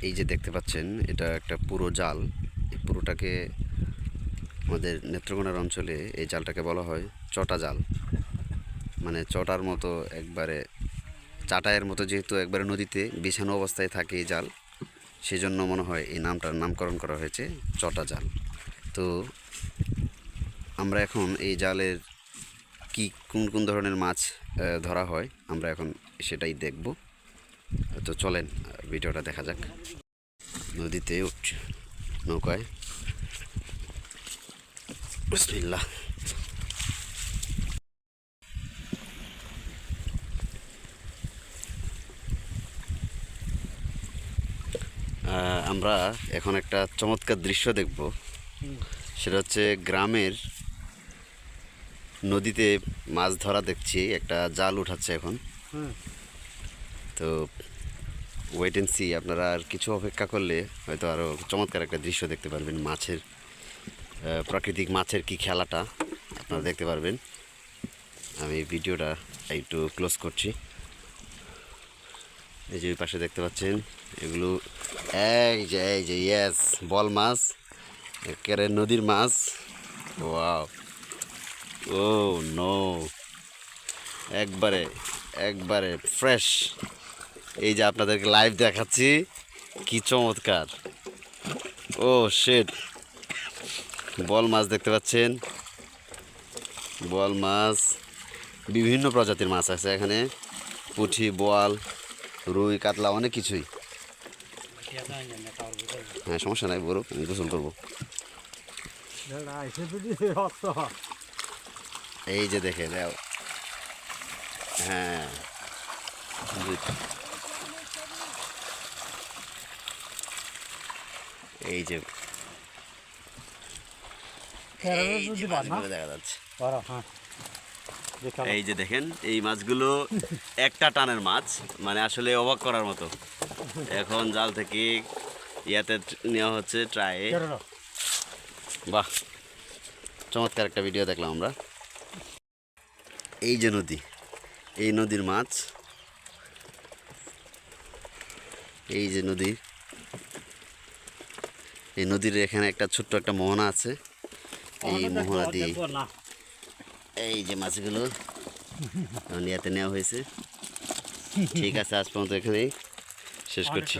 এই যে দেখতে পাচ্ছেন এটা একটা পুরো জাল। এই পুরোটাকে আমাদের নেত্রকোনার অঞ্চলে এই জালটাকে বলা হয় চটা জাল। মানে চটার মতো একবারে চাটায়ের মতো, যেহেতু একবারে নদীতে বিছানো অবস্থায় থাকে এই জাল, সেজন্য মনে হয় এই নামটার নামকরণ করা হয়েছে চটা জাল। তো আমরা এখন এই জালের কি কোন কোন ধরনের মাছ ধরা হয় আমরা এখন সেটাই দেখব। তো চলেন ভিডিওটা দেখা যাক। নদীতে নৌকায় বিসমিল্লাহ। আমরা এখন একটা চমৎকার দৃশ্য দেখব। সেটা হচ্ছে গ্রামের নদীতে মাছ ধরা দেখছি, একটা জাল উঠাচ্ছে এখন। তো ওয়েট অ্যান্ড সি, আপনারা আর কিছু অপেক্ষা করলে হয়তো আরও চমৎকার একটা দৃশ্য দেখতে পারবেন। মাছের প্রাকৃতিক মাছের কি খেলাটা আপনারা দেখতে পারবেন। আমি ভিডিওটা একটু ক্লোজ করছি। এই যে ওই পাশে দেখতে পাচ্ছেন এগুলো, এই যে ইয়েস, বল মাছ, একেবারে নদীর মাছ। ওয়াও, ও নো, একবারে একবারে ফ্রেশ। এই যে আপনাদেরকে লাইভ দেখাচ্ছি, কি চমৎকার। ও শিট, বল মাছ দেখতে পাচ্ছেন, বল মাছ, বিভিন্ন প্রজাতির মাছ আছে এখানে, পুঁটি, বোয়াল, রুই, কাতলা, অনেক কিছুই। হ্যাঁ সমস্যা নাই, বড় আমি গোসল করবো। এই যে দেখে দাও, হ্যাঁ এই যে দেখা যাচ্ছে। এই যে দেখেন এই মাছগুলো একটা টানের মাছ, মানে আসলে অবাক করার মতো। এখন জাল থেকে ইয়াতে নেওয়া হচ্ছে ট্রায়ে। বাহ, চমৎকার একটা ভিডিও দেখলাম আমরা। এই যে নদী, এই নদীর মাছ, এই যে নদী, এই নদীর এখানে একটা ছোট্ট একটা মোহনা আছে। এই মোহনা দিয়ে এই যে মাছগুলো ইয়াতে নেওয়া হয়েছে। ঠিক আছে, আজ পর্যন্ত এখানেই শেষ করছি।